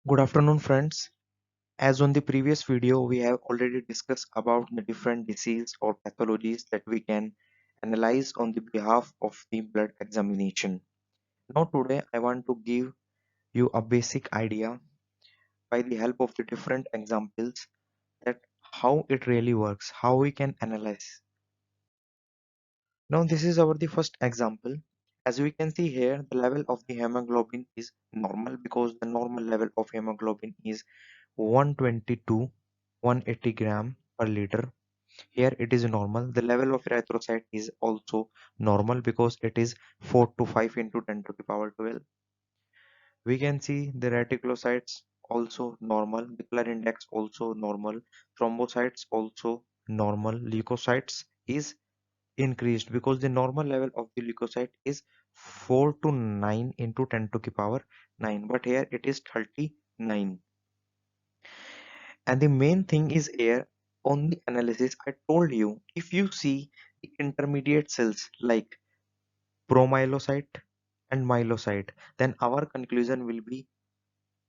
Good afternoon, friends. As on the previous video, we have already discussed about the different disease or pathologies that we can analyze on the behalf of the blood examination. Now today, I want to give you a basic idea by the help of the different examples that how it really works, how we can analyze. Now this is our the first example. As we can see here, the level of the hemoglobin is normal because the normal level of hemoglobin is 122 180 gram per liter. Here it is normal. The level of erythrocyte is also normal because it is 4 to 5 into 10 to the power 12. We can see the reticulocytes also normal, the color index also normal, thrombocytes also normal, leukocytes is increased because the normal level of the leukocyte is 4 to 9 into 10 to the power 9, but here it is 39. And the main thing is here on the analysis I told you, if you see the intermediate cells like promyelocyte and myelocyte, then our conclusion will be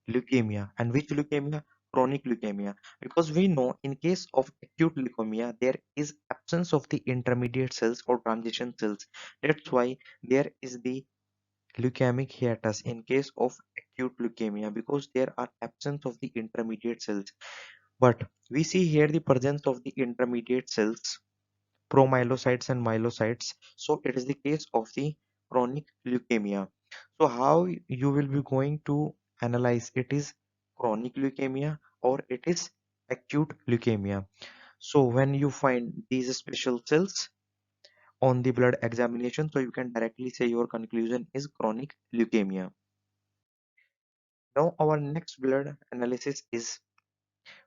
leukemia. And which leukemia? Chronic leukemia. Because we know in case of acute leukemia, there is absence of the intermediate cells or transition cells. That's why there is the leukemic hiatus in case of acute leukemia because there are absence of the intermediate cells. But we see here the presence of the intermediate cells, promyelocytes and myelocytes. So it is the case of the chronic leukemia. So how you will be going to analyze it is chronic leukemia or it is acute leukemia. So when you find these special cells on the blood examination, so you can directly say your conclusion is chronic leukemia. Now our next blood analysis is,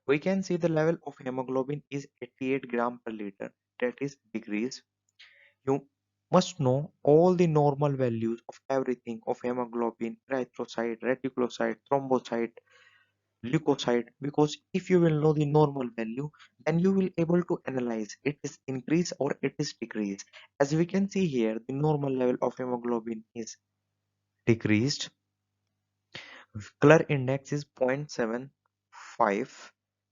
we can see the level of hemoglobin is 88 gram per liter, that is decreased. You must know all the normal values of everything of hemoglobin, erythrocyte, reticulocyte, thrombocyte, leukocyte, because if you will know the normal value, then you will able to analyze it is increase or it is decrease. As we can see here, the normal level of hemoglobin is decreased. Color index is 0.75.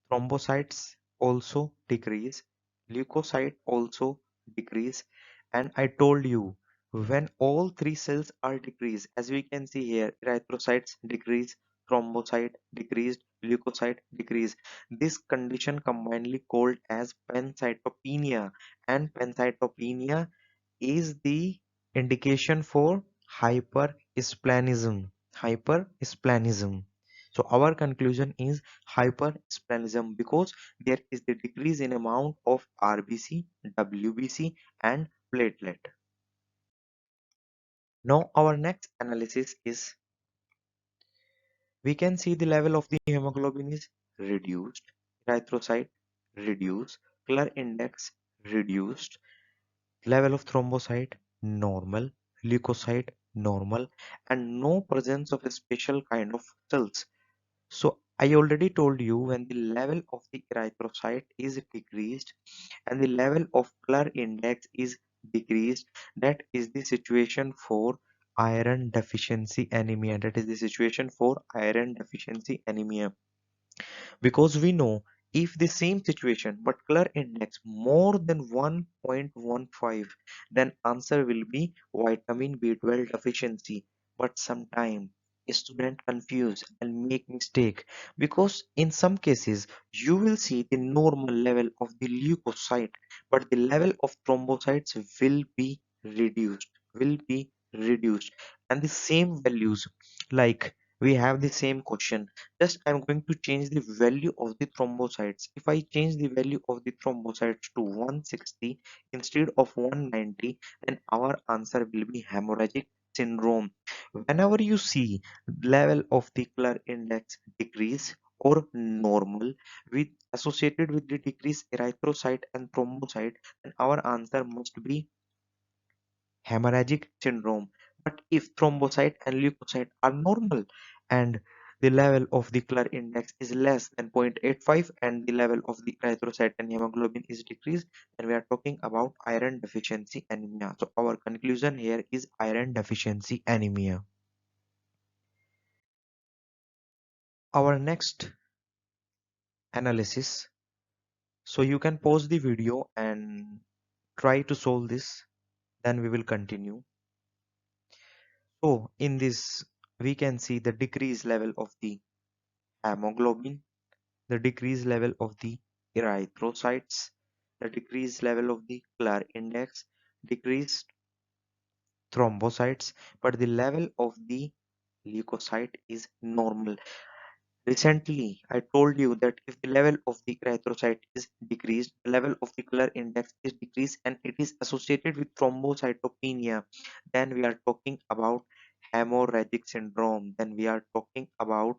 Thrombocytes also decrease. Leukocyte also decrease. And I told you, when all three cells are decreased, as we can see here, erythrocytes decrease, thrombocyte decreased, leukocyte decrease. This condition combinedly called as pancytopenia. And pancytopenia is the indication for hypersplenism. Hypersplenism. So our conclusion is hypersplenism because there is the decrease in amount of RBC, WBC and platelet. Now our next analysis is, we can see the level of the hemoglobin is reduced, erythrocyte reduced, color index reduced, level of thrombocyte normal, leukocyte normal, and no presence of a special kind of cells. So I already told you, when the level of the erythrocyte is decreased and the level of color index is decreased, that is the situation for iron deficiency anemia. That is the situation for iron deficiency anemia. Because we know, if the same situation but color index more than 1.15, then answer will be vitamin B12 deficiency. But sometimes student confuse and make mistake, because in some cases you will see the normal level of the leukocyte but the level of thrombocytes will be reduced and the same values, like we have the same question. Just I'm going to change the value of the thrombocytes. If I change the value of the thrombocytes to 160 instead of 190, then our answer will be hemorrhagic syndrome. Whenever you see level of the color index decrease or normal with associated with the decrease erythrocyte and thrombocyte, then our answer must be hemorrhagic syndrome. But if thrombocyte and leukocyte are normal and the level of the color index is less than 0.85 and the level of the erythrocyte and hemoglobin is decreased, then we are talking about iron deficiency anemia. So our conclusion here is iron deficiency anemia. our next analysis. So you can pause the video and try to solve this, then we will continue. So in this, we can see the decreased level of the hemoglobin, the decreased level of the erythrocytes, the decreased level of the Klein index, decreased thrombocytes, but the level of the leukocyte is normal. Recently, I told you that if the level of the erythrocyte is decreased, the level of the Klein index is decreased and it is associated with thrombocytopenia, then we are talking about hemorrhagic syndrome. Then we are talking about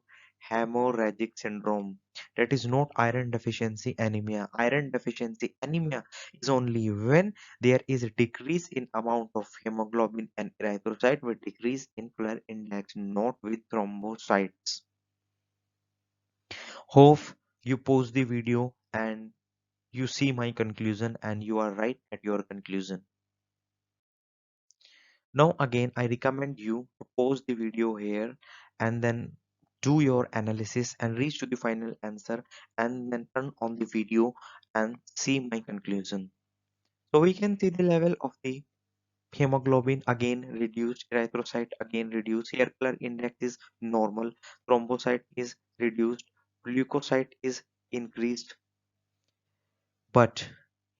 hemorrhagic syndrome. That is not iron deficiency anemia. Iron deficiency anemia is only when there is a decrease in amount of hemoglobin and erythrocyte with decrease in Klein index, not with thrombocytes. Hope you pause the video and you see my conclusion and you are right at your conclusion. Now again, I recommend you to pause the video here and then do your analysis and reach to the final answer and then turn on the video and see my conclusion. So we can see the level of the hemoglobin again reduced, erythrocyte again reduced, hair color index is normal, thrombocyte is reduced, leukocyte is increased, but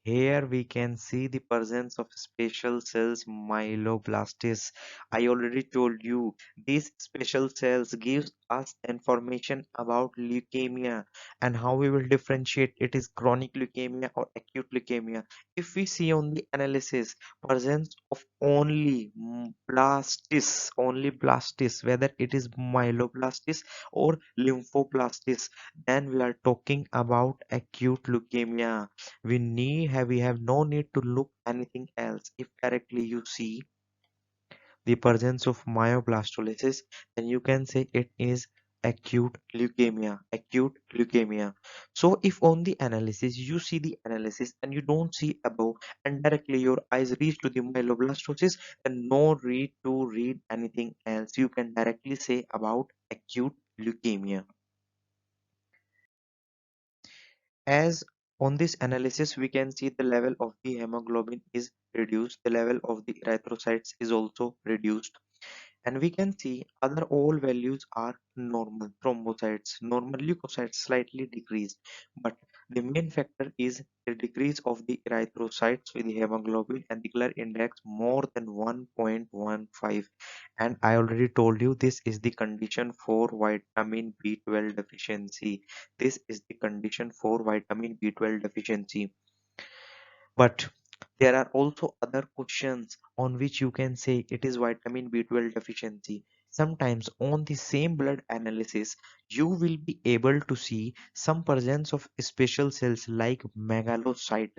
here we can see the presence of special cells myeloblastis. I already told you these special cells gives us information about leukemia and how we will differentiate it is chronic leukemia or acute leukemia. If we see on the analysis presence of only blastis, whether it is myeloblastis or lymphoblastis, then we are talking about acute leukemia. We have no need to look anything else. If directly you see the presence of myoblastolysis, then you can say it is acute leukemia. So if on the analysis you see the analysis and you don't see above and directly your eyes reach to the myeloblastosis, then no need to read anything else, you can directly say about acute leukemia. As on this analysis, we can see the level of the hemoglobin is reduced, the level of the erythrocytes is also reduced, and we can see other all values are normal. Thrombocytes, normal, leukocytes slightly decreased, but the main factor is the decrease of the erythrocytes with the hemoglobin and the Klein index more than 1.15. And I already told you this is the condition for vitamin B12 deficiency. This is the condition for vitamin B12 deficiency. But there are also other questions on which you can say it is vitamin B12 deficiency. Sometimes on the same blood analysis, you will be able to see some presence of special cells like megalocyte.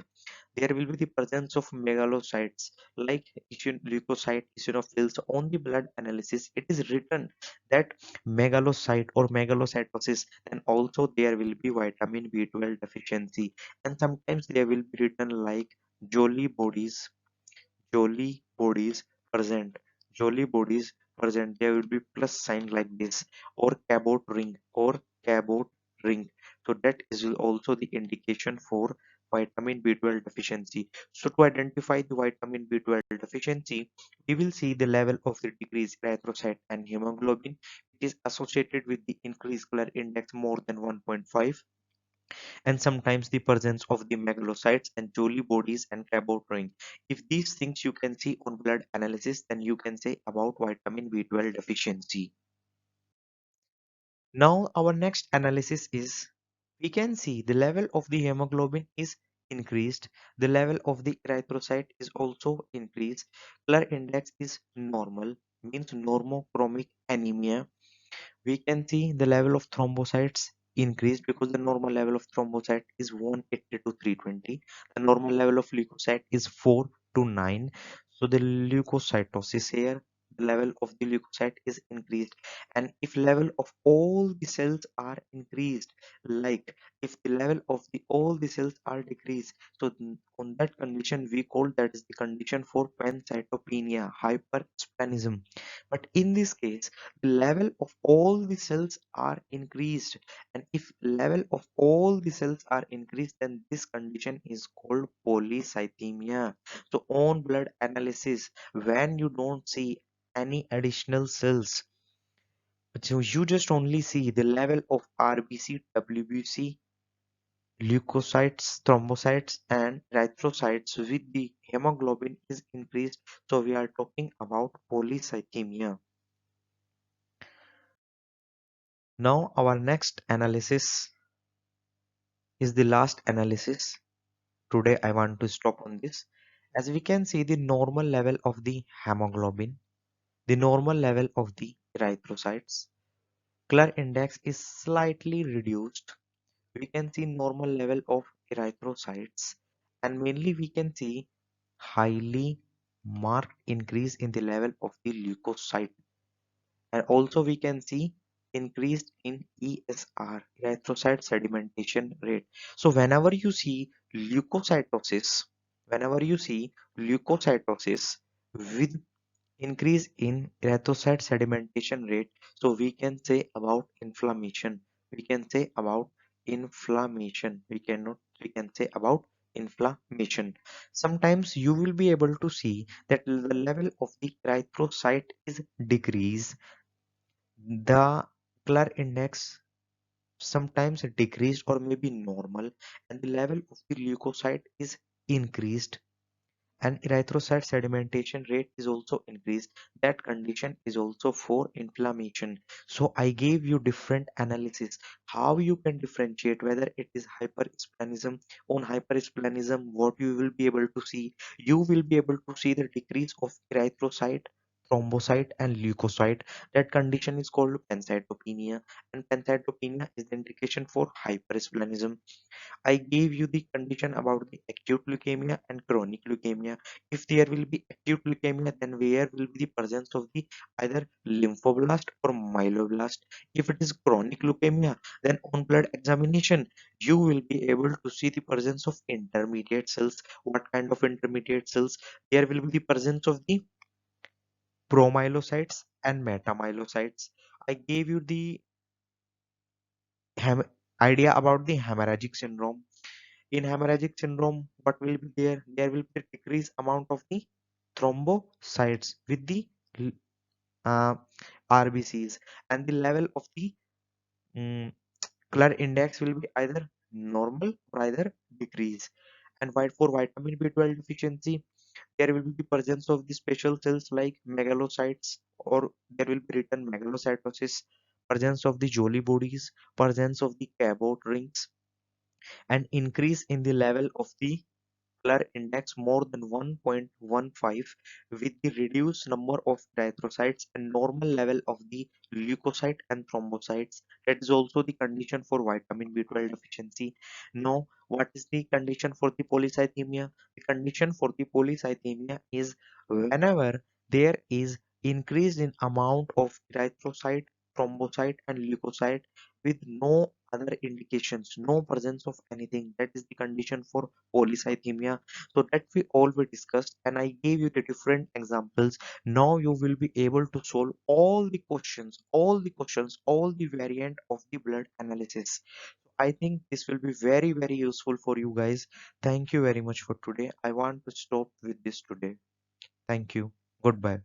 There will be the presence of megalocytes like leukocyte, eosinophils. On the blood analysis, it is written that megalocyte or megalocytosis, and also there will be vitamin B12 deficiency. And sometimes there will be written like jolly bodies, jolly bodies present, jolly bodies present. There will be plus sign like this, or cabot ring. So that is also the indication for vitamin B12 deficiency. So to identify the vitamin B12 deficiency, we will see the level of the decreased erythrocyte and hemoglobin, which is associated with the increased Klein index more than 1.5, and sometimes the presence of the megalocytes and jolly bodies and cabot ring. If these things you can see on blood analysis, then you can say about vitamin B12 deficiency. Now our next analysis is, we can see the level of the hemoglobin is increased, the level of the erythrocyte is also increased, Klein index is normal, means normochromic anemia. We can see the level of thrombocytes increased because the normal level of thrombocyte is 180 to 320. The normal level of leukocyte is 4 to 9. So the leukocytosis here, the level of the leukocyte is increased. And if level of all the cells are increased, like if the level of the all the cells are decreased, so on that condition we call that is the condition for pancytopenia, hypersplenism. But in this case, the level of all the cells are increased, and if level of all the cells are increased, then this condition is called polycythemia. So on blood analysis, when you don't see any additional cells, so you just only see the level of RBC, WBC, leukocytes, thrombocytes, and erythrocytes with the hemoglobin is increased. So we are talking about polycythemia. Now our next analysis is the last analysis. Today I want to stop on this. As we can see, the normal level of the hemoglobin, the normal level of the erythrocytes, Klehr index is slightly reduced. We can see normal level of erythrocytes, and mainly we can see highly marked increase in the level of the leukocyte, and also we can see increased in ESR, erythrocyte sedimentation rate. So whenever you see leukocytosis with increase in erythrocyte sedimentation rate, so we can say about inflammation. We can say about inflammation. We can say about inflammation. Sometimes you will be able to see that the level of the erythrocyte is decreased, the Klehr index sometimes decreased or maybe normal, and the level of the leukocyte is increased, and erythrocyte sedimentation rate is also increased. That condition is also for inflammation. So I gave you different analysis how you can differentiate whether it is hypersplenism. On hypersplenism, what you will be able to see, you will be able to see the decrease of erythrocyte, thrombocyte, and leukocyte. That condition is called pancytopenia, and pancytopenia is the indication for hypersplenism. I gave you the condition about the acute leukemia and chronic leukemia. If there will be acute leukemia, then where will be the presence of the either lymphoblast or myeloblast. If it is chronic leukemia, then on blood examination, you will be able to see the presence of intermediate cells. What kind of intermediate cells? There will be the presence of the promyelocytes and metamyelocytes. I gave you the hem- idea about the hemorrhagic syndrome. In hemorrhagic syndrome, what will be there? There will be a decreased amount of the thrombocytes with the uh, RBCs, and the level of the mm, Klehr index will be either normal or either decrease. And white for vitamin B12 deficiency, there will be the presence of the special cells like megalocytes, or there will be written megalocytosis, presence of the Jolly bodies, presence of the Cabot rings, and increase in the level of the Klehr index more than 1.15 with the reduced number of erythrocytes and normal level of the leukocyte and thrombocytes. That is also the condition for vitamin B12 deficiency. Now, what is the condition for the polycythemia? The condition for the polycythemia is whenever there is increase in amount of erythrocyte, thrombocyte, and leukocyte with no other indications, no presence of anything. That is the condition for polycythemia. So that we discussed, and I gave you the different examples. Now you will be able to solve all the variant of the blood analysis. I think this will be very very useful for you guys. Thank you very much for today. I want to stop with this today. Thank you. Goodbye.